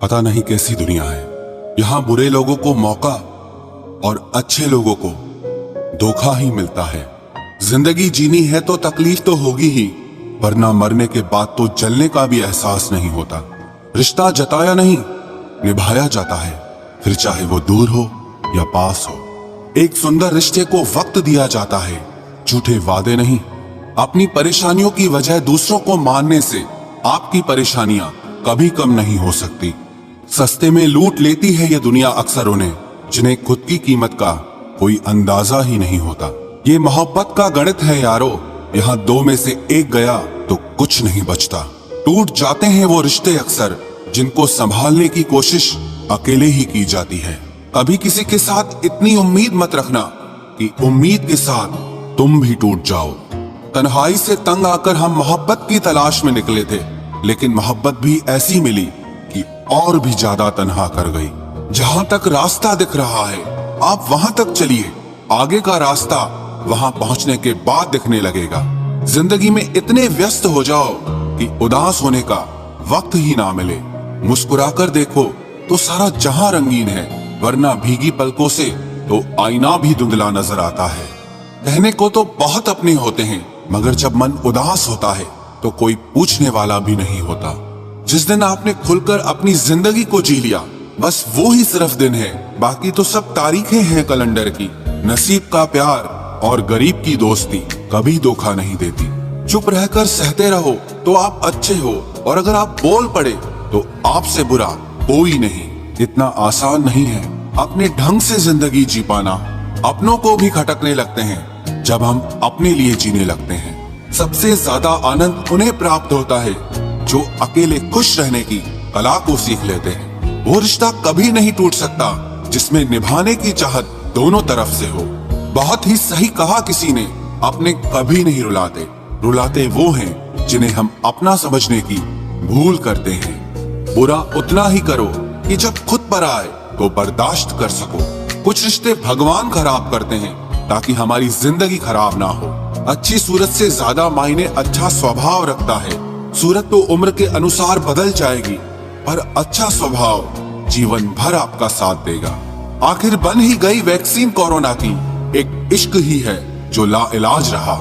पता नहीं कैसी दुनिया है। यहाँ बुरे लोगों को मौका और अच्छे लोगों को धोखा ही मिलता है। जिंदगी जीनी है तो तकलीफ तो होगी ही, वरना मरने के बाद तो जलने का भी एहसास नहीं होता। रिश्ता जताया नहीं, निभाया जाता है, फिर चाहे वो दूर हो या पास हो। एक सुंदर रिश्ते को वक्त दिया जाता है, झूठे वादे नहीं। अपनी परेशानियों की वजह दूसरों को मानने से आपकी परेशानियां कभी कम नहीं हो सकती। सस्ते में लूट लेती है ये दुनिया अक्सर उन्हें, जिन्हें खुद की कीमत का कोई अंदाजा ही नहीं होता। ये मोहब्बत का गणित है यारो, यहाँ दो में से एक गया तो कुछ नहीं बचता। टूट जाते हैं वो रिश्ते अक्सर, जिनको संभालने की कोशिश अकेले ही की जाती है। कभी किसी के साथ इतनी उम्मीद मत रखना कि उम्मीद के साथ तुम भी टूट जाओ। तन्हाई से तंग आकर हम मोहब्बत की तलाश में निकले थे, लेकिन मोहब्बत भी ऐसी मिली कि और भी ज्यादा तन्हा कर गई। जहां तक रास्ता दिख रहा है आप वहां तक चलिए, आगे का रास्ता वहां पहुंचने के बाद दिखने लगेगा। जिंदगी में इतने व्यस्त हो जाओ कि उदास होने का वक्त ही ना मिले। मुस्कुराकर देखो तो सारा जहां रंगीन है, वरना भीगी पलकों से तो आईना भी धुंधला नजर आता है। कहने को तो बहुत अपने होते हैं, मगर जब मन उदास होता है तो कोई पूछने वाला भी नहीं होता। जिस दिन आपने खुलकर अपनी जिंदगी को जी लिया, बस वो ही सिर्फ दिन है, बाकी तो सब तारीखें हैं कैलेंडर की। नसीब का प्यार और गरीब की दोस्ती कभी धोखा नहीं देती। चुप रहकर सहते रहो तो आप अच्छे हो, और अगर आप बोल पड़े तो आपसे बुरा कोई नहीं। इतना आसान नहीं है अपने ढंग से जिंदगी जी पाना। अपनों को भी खटकने लगते हैं जब हम अपने लिए जीने लगते हैं। सबसे ज्यादा आनंद उन्हें प्राप्त होता है जो अकेले खुश रहने की कला को सीख लेते हैं। वो रिश्ता कभी नहीं टूट सकता जिसमें निभाने की चाहत दोनों तरफ से हो। बहुत ही सही कहा किसी ने, अपने कभी नहीं रुलाते, रुलाते वो हैं जिन्हें हम अपना समझने की भूल करते हैं। बुरा उतना ही करो कि जब खुद पर आए तो बर्दाश्त कर सको। कुछ रिश्ते भगवान खराब करते हैं ताकि हमारी जिंदगी खराब ना हो। अच्छी सूरत से ज्यादा मायने अच्छा स्वभाव रखता है। सूरत तो उम्र के अनुसार बदल जाएगी, पर अच्छा स्वभाव जीवन भर आपका साथ देगा। आखिर बन ही गई वैक्सीन कोरोना की, एक इश्क ही है जो लाइलाज रहा।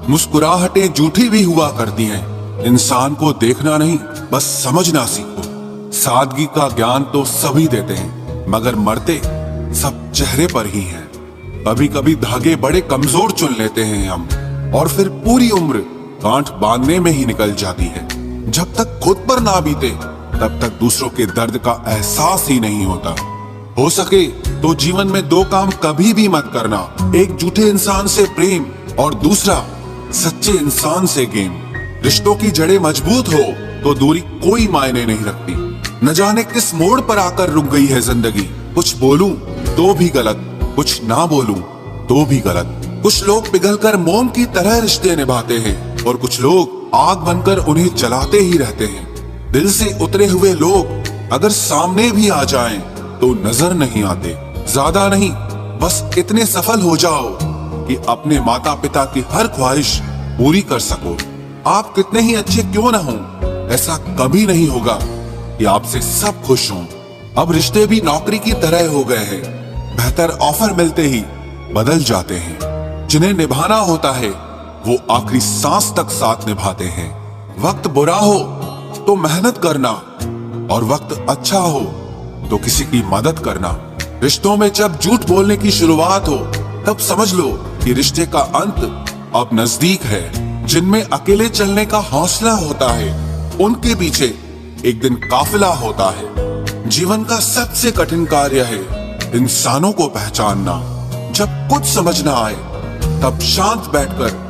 मुस्कुराहटें झूठी भी हुआ करती हैं, इंसान को देखना नहीं बस समझना सीखो। सादगी का ज्ञान तो सभी देते हैं, मगर मरते सब चेहरे पर ही हैं। कभी कभी धागे बड़े कमजोर चुन लेते हैं हम, और फिर पूरी उम्र गांठ बांधने में ही निकल जाती है। जब तक खुद पर ना बीते तब तक दूसरों के दर्द का एहसास ही नहीं होता। हो सके तो जीवन में दो काम कभी भी मत करना, एक झूठे इंसान से प्रेम और दूसरा सच्चे इंसान से गेम। रिश्तों की जड़ें मजबूत हो तो दूरी कोई मायने नहीं रखती। न जाने किस मोड़ पर आकर रुक गई है जिंदगी। कुछ बोलूं तो भी गलत, कुछ ना बोलूं तो भी गलत। कुछ लोग पिघलकर मोम की तरह रिश्ते निभाते हैं, और कुछ लोग आग बनकर उन्हें जलाते ही रहते हैं। दिल से उतरे हुए लोग अगर सामने भी आ जाएं तो नजर नहीं आते। ज्यादा नहीं, बस इतने सफल हो जाओ कि अपने माता पिता की हर ख्वाहिश पूरी कर सको। आप कितने ही अच्छे क्यों न हों, ऐसा कभी नहीं होगा कि आपसे सब खुश हों। अब रिश्ते भी नौकरी की तरह हो गए हैं, बेहतर ऑफर मिलते ही बदल जाते हैं। जिन्हें निभाना होता है वो आखिरी सांस तक साथ निभाते हैं। वक्त बुरा हो तो मेहनत करना, और वक्त अच्छा हो तो किसी की मदद करना। रिश्तों में जब झूठ बोलने की शुरुआत हो तब समझ लो कि रिश्ते का अंत अब नजदीक है। जिनमें अकेले चलने का हौसला होता है उनके पीछे एक दिन काफिला होता है। जीवन का सबसे कठिन कार्य है इंसानों को पहचानना। जब कुछ समझ ना आए तब शांत बैठकर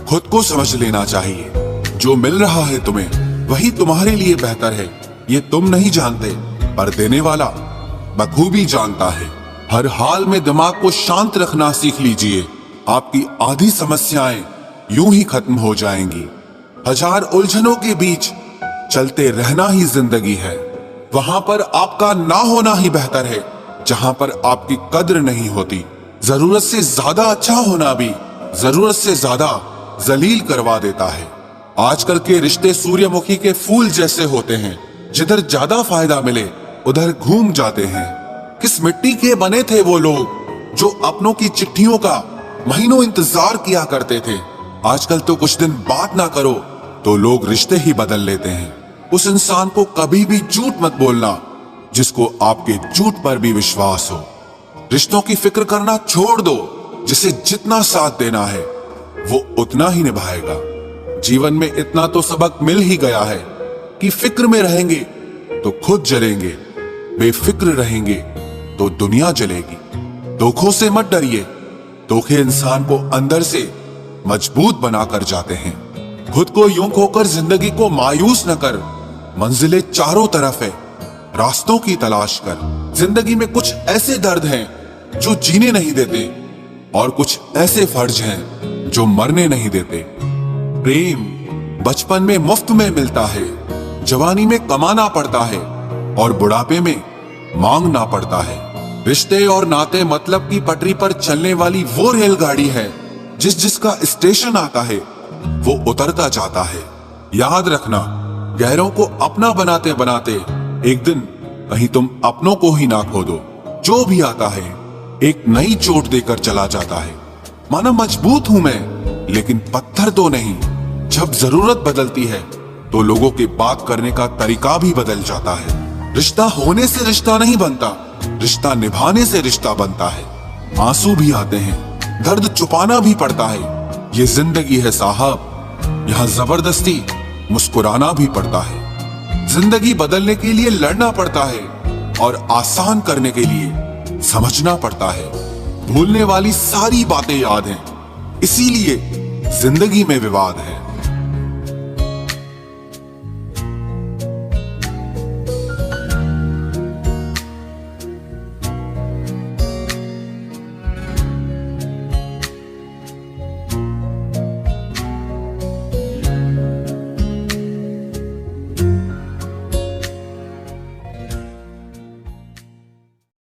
खुद को समझ लेना चाहिए। जो मिल रहा है तुम्हें वही तुम्हारे लिए बेहतर है, ये तुम नहीं जानते, पर देने वाला बखूबी जानता है। हर हाल में दिमाग को शांत रखना सीख लीजिए, आपकी आधी समस्याएं यूं ही खत्म हो जाएंगी। हजार उलझनों के बीच चलते रहना ही जिंदगी है। वहां पर आपका ना होना ही बेहतर है जहां पर आपकी कद्र नहीं होती। जरूरत से ज्यादा अच्छा होना भी जरूरत से ज्यादा जलील करवा देता है। आजकल के रिश्ते सूर्यमुखी के फूल जैसे होते हैं, जिधर ज्यादा फायदा मिले उधर घूम जाते हैं। किस मिट्टी के बने थे वो लोग जो अपनों की चिट्ठियों का महीनों इंतजार किया करते थे। आजकल तो कुछ दिन बात ना करो तो लोग रिश्ते ही बदल लेते हैं। उस इंसान को कभी भी झूठ मत बोलना जिसको आपके झूठ पर भी विश्वास हो। रिश्तों की फिक्र करना छोड़ दो, जिसे जितना साथ देना है वो उतना ही निभाएगा। जीवन में इतना तो सबक मिल ही गया है कि फिक्र में रहेंगे तो खुद जलेंगे, बेफिक्र रहेंगे तो दुनिया जलेगी। धोखों से मत डरिए, धोखे इंसान को अंदर से मजबूत बनाकर जाते हैं। खुद को यूं खोकर जिंदगी को मायूस न कर, मंजिलें चारों तरफ है, रास्तों की तलाश कर। जिंदगी में कुछ ऐसे दर्द हैं जो जीने नहीं देते और कुछ ऐसे फर्ज हैं जो मरने नहीं देते। प्रेम बचपन में मुफ्त में मिलता है, जवानी में कमाना पड़ता है और बुढ़ापे में मांगना पड़ता है। रिश्ते और नाते मतलब की पटरी पर चलने वाली वो रेलगाड़ी है जिसका स्टेशन आता है वो उतरता जाता है। याद रखना, गैरों को अपना बनाते बनाते एक दिन कहीं तुम अपनों को ही ना खो दो। जो भी आता है एक नई चोट देकर चला जाता है। माना मजबूत हूं मैं, लेकिन पत्थर तो नहीं। जब जरूरत बदलती है तो लोगों के बात करने का तरीका भी बदल जाता है। रिश्ता होने से रिश्ता नहीं बनता, रिश्ता निभाने से रिश्ता बनता है। आंसू भी आते हैं, दर्द छुपाना भी पड़ता है। ये जिंदगी है साहब, यहाँ जबरदस्ती मुस्कुराना भी पड़ता है। जिंदगी बदलने के लिए लड़ना पड़ता है और आसान करने के लिए समझना पड़ता है। भूलने वाली सारी बातें याद हैं, इसीलिए जिंदगी में विवाद है।